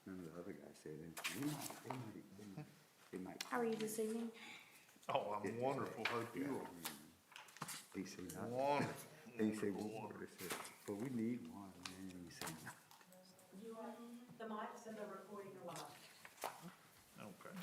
None of the other guys said anything. They might. How are you this evening? Oh, I'm wonderful, hope you are. They say nothing. Wonderful. They say water, they said, but we need one, man, you say nothing. The mics and the recording are live. Okay.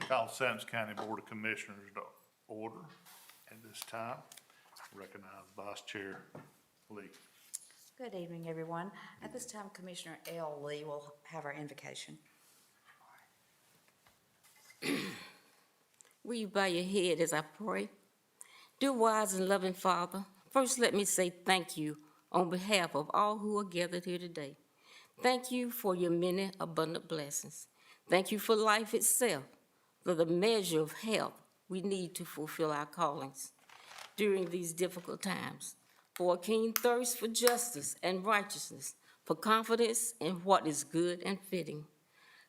Call Sampson County Board of Commissioners to order at this time. Recognize Vice Chair Lee. Good evening, everyone. At this time, Commissioner L. Lee will have our invocation. Will you bow your head as I pray? Dear wise and loving Father, first let me say thank you on behalf of all who are gathered here today. Thank you for your many abundant blessings. Thank you for life itself, for the measure of health we need to fulfill our callings during these difficult times, for a keen thirst for justice and righteousness, for confidence in what is good and fitting.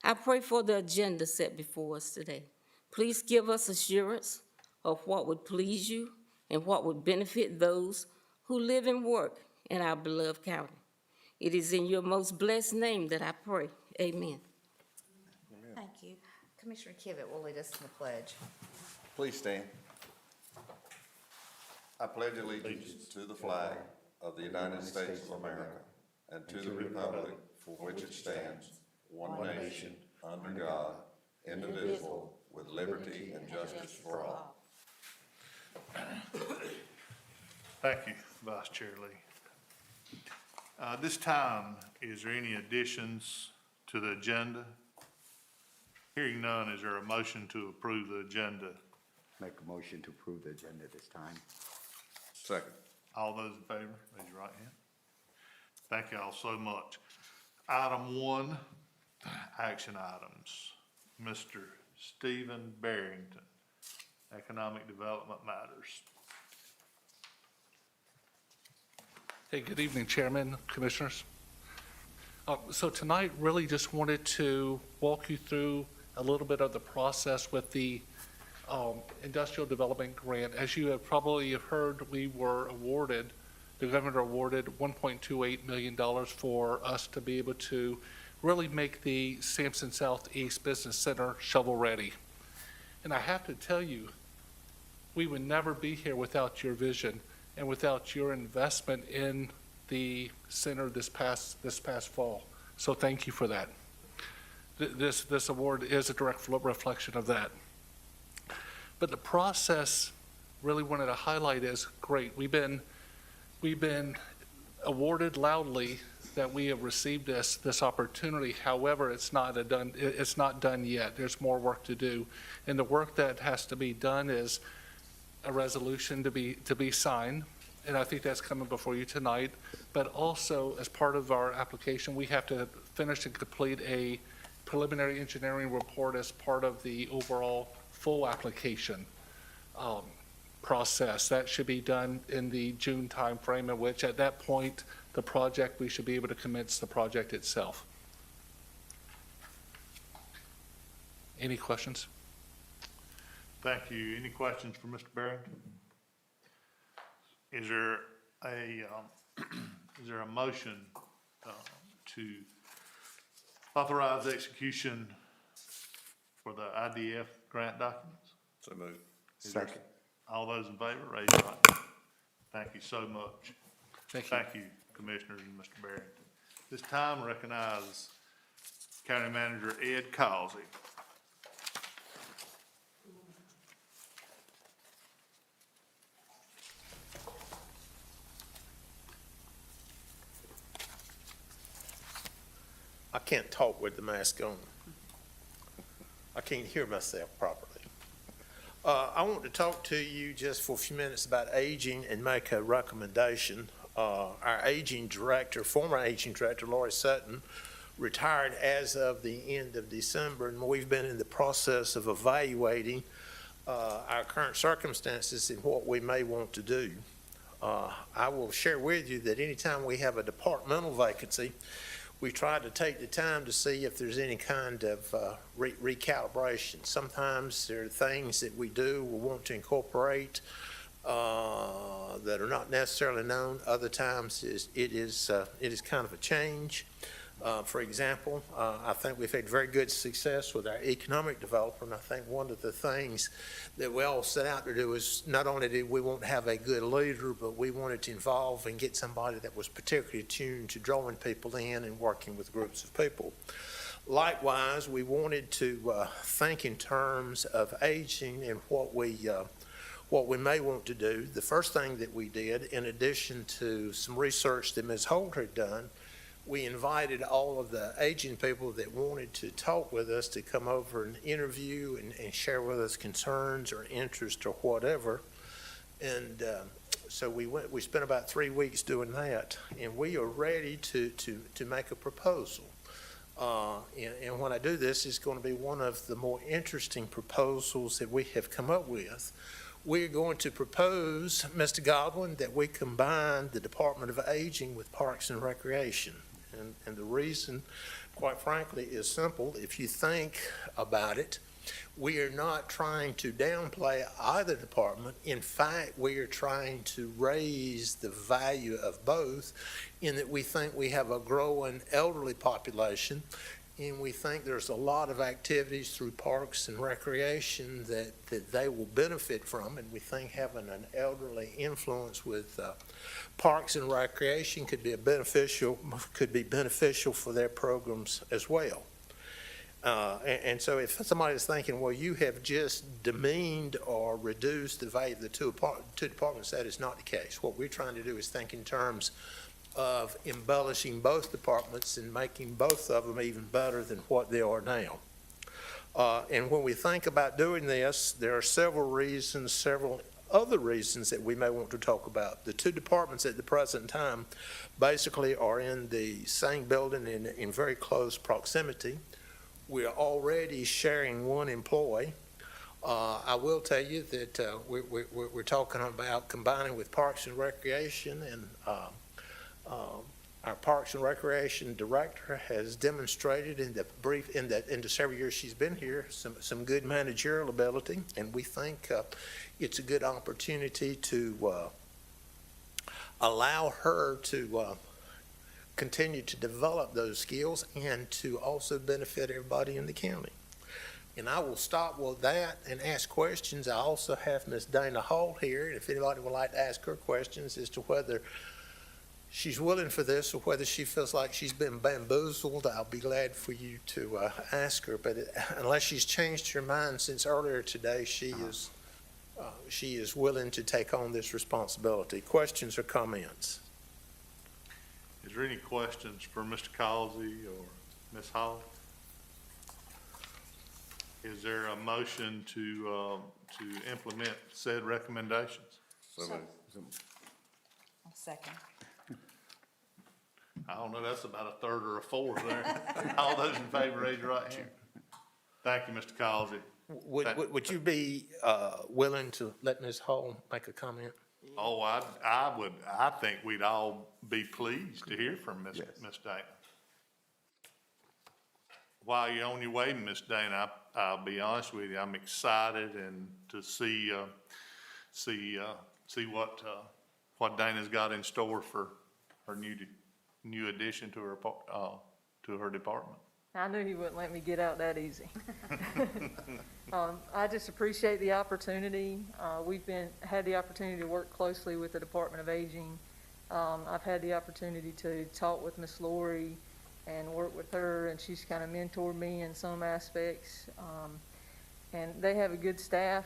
I pray for the agenda set before us today. Please give us assurance of what would please you and what would benefit those who live and work in our beloved county. It is in your most blessed name that I pray. Amen. Thank you. Commissioner Kivett will lead us in the pledge. Please stand. I pledge allegiance to the flag of the United States of America and to the republic for which it stands, one nation, under God, indivisible, with liberty and justice for all. Thank you, Vice Chair Lee. This time, is there any additions to the agenda? Hearing none, is there a motion to approve the agenda? Make a motion to approve the agenda this time. Second. All those in favor, raise your right hand. Thank you all so much. Item 1, action items. Mr. Stephen Barrington, Economic Development Matters. Hey, good evening, Chairman, Commissioners. So tonight, really just wanted to walk you through a little bit of the process with the Industrial Development Grant. As you have probably heard, the governor awarded $1.28 million for us to be able to really make the Sampson Southeast Business Center shovel-ready. And I have to tell you, we would never be here without your vision and without your investment in the center this past fall. So thank you for that. This award is a direct reflection of that. But the process, really wanted to highlight is great. We've been awarded loudly that we have received this opportunity. However, it's not done yet. There's more work to do, and the work that has to be done is a resolution to be signed, and I think that's coming before you tonight. But also, as part of our application, we have to finish and complete a preliminary engineering report as part of the overall full application process. That should be done in the June timeframe, in which at that point, we should be able to commence the project itself. Any questions? Thank you. Any questions for Mr. Barrington? Is there a motion to authorize execution for the IDF grant documents? So moved. Second. All those in favor, raise your right hand. Thank you so much. Thank you. Thank you, Commissioners and Mr. Barrington. This time, recognize County Manager Ed Causey. I can't talk with the mask on. I can't hear myself properly. I want to talk to you just for a few minutes about aging and make a recommendation. Our aging director, former aging director, Lori Sutton, retired as of the end of December, and we've been in the process of evaluating our current circumstances and what we may want to do. I will share with you that anytime we have a departmental vacancy, we try to take the time to see if there's any kind of recalibration. Sometimes there are things that we do, we want to incorporate that are not necessarily known. Other times it is kind of a change. For example, I think we've had very good success with our economic developer, and I think one of the things that we all set out to do is not only did we want to have a good leader, but we wanted to involve and get somebody that was particularly attuned to drawing people in and working with groups of people. Likewise, we wanted to think in terms of aging and what we may want to do. The first thing that we did, in addition to some research that Ms. Holt had done, we invited all of the aging people that wanted to talk with us to come over and interview and share with us concerns or interest or whatever. And so we spent about 3 weeks doing that, and we are ready to make a proposal. And when I do this, it's going to be one of the more interesting proposals that we have come up with. We're going to propose, Mr. Godwin, that we combine the Department of Aging with Parks and Recreation. And the reason, quite frankly, is simple. If you think about it, we are not trying to downplay either department. In fact, we are trying to raise the value of both in that we think we have a growing elderly population, and we think there's a lot of activities through Parks and Recreation that they will benefit from, and we think having an elderly influence with Parks and Recreation could be beneficial for their programs as well. And so if somebody's thinking, well, you have just demeaned or reduced the value of the two departments, that is not the case. What we're trying to do is think in terms of embellishing both departments and making both of them even better than what they are now. And when we think about doing this, there are several other reasons that we may want to talk about. The two departments at the present time basically are in the same building in very close proximity. We are already sharing one employee. I will tell you that we're talking about combining with Parks and Recreation, and our Parks and Recreation director has demonstrated in the several years she's been here some good managerial ability, and we think it's a good opportunity to allow her to continue to develop those skills and to also benefit everybody in the county. And I will stop with that and ask questions. I also have Ms. Dana Hall here, and if anybody would like to ask her questions as to whether she's willing for this or whether she feels like she's been bamboozled, I'll be glad for you to ask her. But unless she's changed her mind since earlier today, she is willing to take on this responsibility. Questions or comments? Is there any questions for Mr. Causey or Ms. Hall? Is there a motion to implement said recommendations? So moved. I'll second. I don't know, that's about a third or a fourth there. All those in favor, raise your right hand. Thank you, Mr. Causey. Would you be willing to let Ms. Hall make a comment? Oh, I think we'd all be pleased to hear from Ms. Dana. While you're on your way, Ms. Dana, I'll be honest with you, I'm excited and to see what Dana's got in store for her new addition to her department. I knew he wouldn't let me get out that easy. I just appreciate the opportunity. We've had the opportunity to work closely with the Department of Aging. I've had the opportunity to talk with Miss Lori and work with her, and she's kind of mentored me in some aspects. And they have a good staff.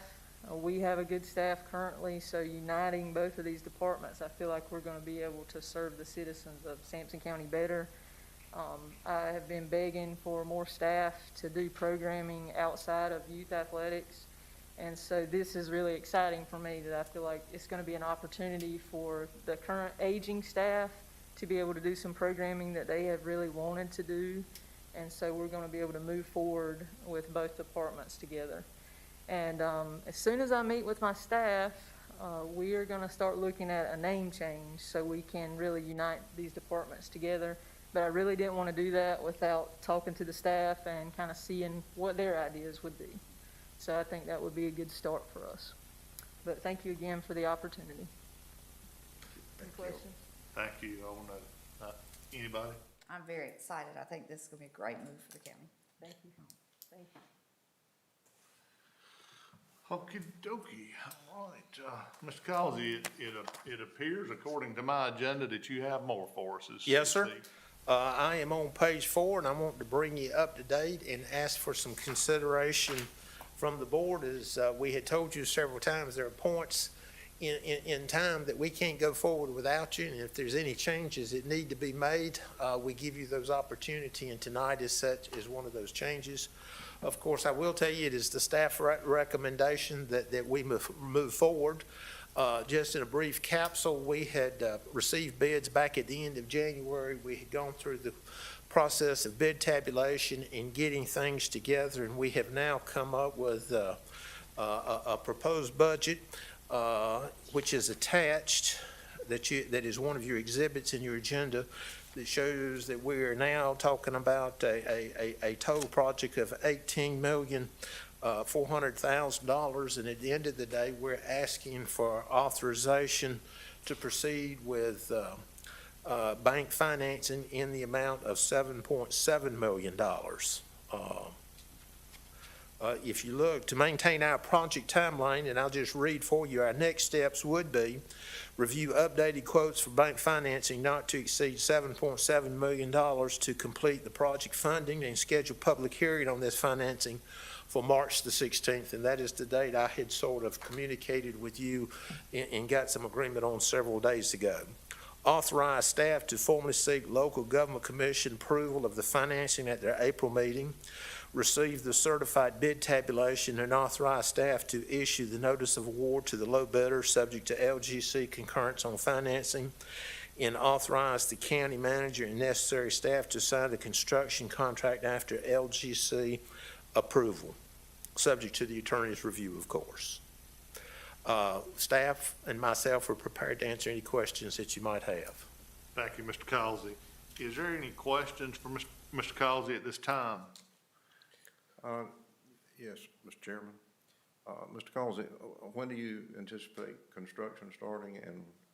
We have a good staff currently, so uniting both of these departments, I feel like we're going to be able to serve the citizens of Sampson County better. I have been begging for more staff to do programming outside of youth athletics, and so this is really exciting for me that I feel like it's going to be an opportunity for the current aging staff to be able to do some programming that they have really wanted to do, and so we're going to be able to move forward with both departments together. And as soon as I meet with my staff, We are gonna start looking at a name change so we can really unite these departments together. But I really didn't want to do that without talking to the staff and kind of seeing what their ideas would be. So I think that would be a good start for us. But thank you again for the opportunity. Any questions? Thank you. I want to, anybody? I'm very excited. I think this is gonna be a great move for the county. Thank you. Thank you. Okey dokey. All right. Mr. Causey, it appears, according to my agenda, that you have more for us. Yes, sir. I am on page 4, and I want to bring you up to date and ask for some consideration from the board. As we had told you several times, there are points in time that we can't go forward without you, and if there's any changes that need to be made, we give you those opportunity, and tonight is one of those changes. Of course, I will tell you, it is the staff recommendation that we move forward. Just in a brief capsule, we had received bids back at the end of January. We had gone through the process of bid tabulation and getting things together, and we have now come up with a proposed budget, which is attached, that is one of your exhibits in your agenda, that shows that we are now talking about a total project of $18,400,000, and at the end of the day, we're asking for authorization to proceed with bank financing in the amount of $7.7 million. If you look, to maintain our project timeline, and I'll just read for you, our next steps would be review updated quotes for bank financing not to exceed $7.7 million to complete the project funding, and schedule public hearing on this financing for March the 16th, and that is the date I had sort of communicated with you and got some agreement on several days ago. Authorize staff to formally seek local government commission approval of the financing at their April meeting. Receive the certified bid tabulation and authorize staff to issue the notice of award to the low bidder subject to LGC concurrence on financing, and authorize the county manager and necessary staff to sign the construction contract after LGC approval, subject to the attorney's review, of course. Staff and myself are prepared to answer any questions that you might have. Thank you, Mr. Causey. Is there any questions for Mr. Causey at this time? Yes, Mr. Chairman. Mr. Causey, when do you anticipate construction starting,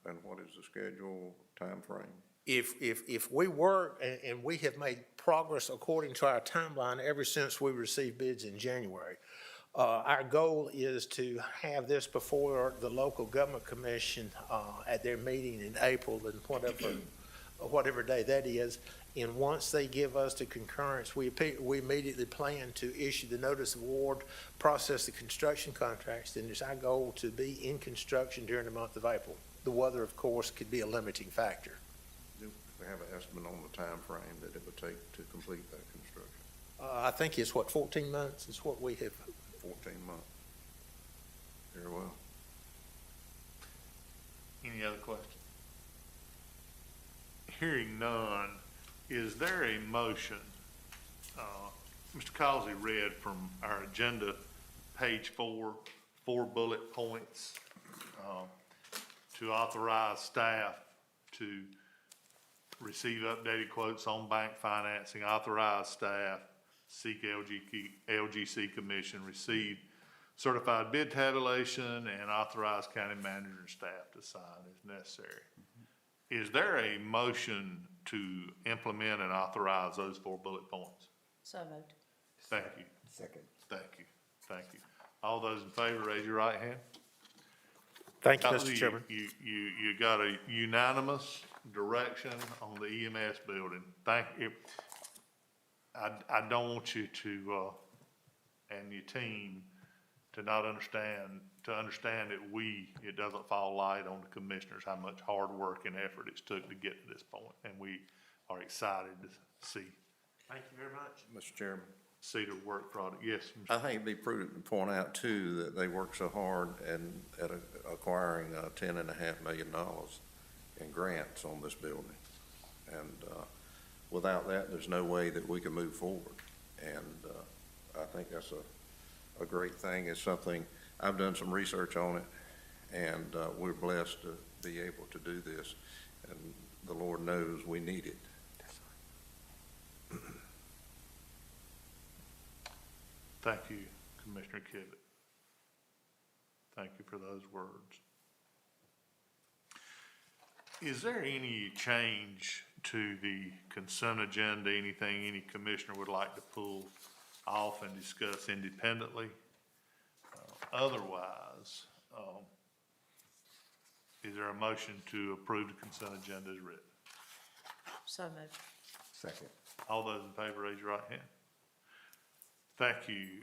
and what is the schedule, timeframe? If we work, and we have made progress according to our timeline ever since we received bids in January, our goal is to have this before the local government commission at their meeting in April, and whatever day that is. And once they give us the concurrence, we immediately plan to issue the notice of award, process the construction contracts, and it's our goal to be in construction during the month of April. The weather, of course, could be a limiting factor. Do we have an estimate on the time frame that it would take to complete that construction? I think it's 14 months is what we have. 14 months. Very well. Any other questions? Hearing none, is there a motion? Mr. Causey read from our agenda, page 4 bullet points, to authorize staff to receive updated quotes on bank financing, authorize staff, seek LGC commission, receive certified bid tabulation, and authorize county manager and staff to sign as necessary. Is there a motion to implement and authorize those 4 bullet points? So moved. Thank you. Second. Thank you. Thank you. All those in favor, raise your right hand. Thank you, Mr. Chairman. You got a unanimous direction on the EMS building. Thank you. I don't want you to, and your team, to not understand, to understand that it doesn't fall light on the commissioners how much hard work and effort it's took to get to this point, and we are excited to see. Thank you very much. Mr. Chairman, See the work product. Yes, Mr. I think it'd be prudent to point out too that they worked so hard at acquiring $10.5 million in grants on this building. And without that, there's no way that we can move forward. And I think that's a great thing. It's something, I've done some research on it, And we're blessed to be able to do this, and the Lord knows we need it. Thank you, Commissioner Kivett. Thank you for those words. Is there any change to the consent agenda, anything any commissioner would like to pull off and discuss independently? Otherwise, is there a motion to approve the consent agenda as written? So moved. Second. All those in favor, raise your right hand. Thank you.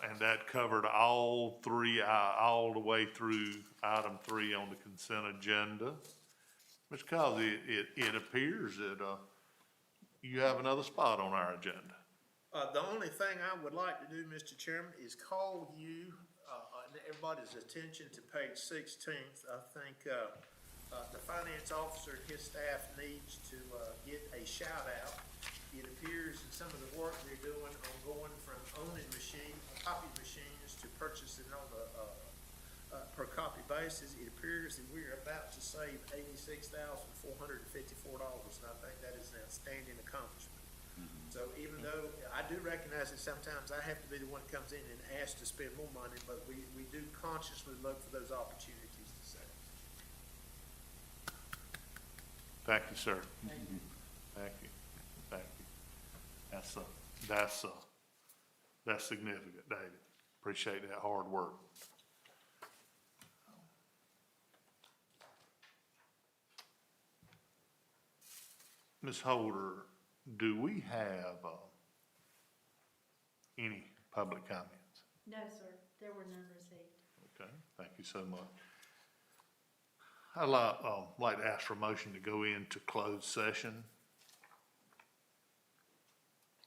And that covered all three, all the way through item 3 on the consent agenda. Mr. Cosby, it appears that you have another spot on our agenda. The only thing I would like to do, Mr. Chairman, is call you, and everybody's attention to page 16th. I think, the finance officer and his staff needs to, get a shout out. It appears in some of the work they're doing on going from owning copy machines to purchasing on a, per copy basis, it appears that we're about to save $86,454, and I think that is an outstanding accomplishment. So even though I do recognize that sometimes I have to be the one that comes in and asks to spend more money, but we do consciously look for those opportunities to save. Thank you, sir. Thank you. Thank you. Thank you. That's significant, David. Appreciate that hard work. Ms. Holder, do we have any public comments? No, sir, there were none received. Okay, thank you so much. I'd like to ask for a motion to go into closed session.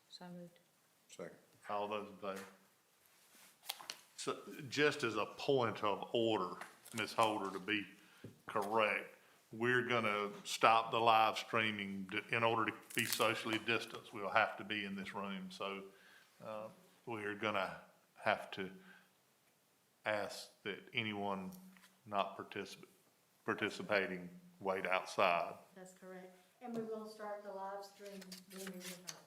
So moved. Second. All those in favor? So just as a point of order, Ms. Holder, to be correct, we're gonna stop the live streaming in order to be socially distanced. We'll have to be in this room, so we're gonna have to ask that anyone not participating wait outside. That's correct. And we will start the live stream when we return.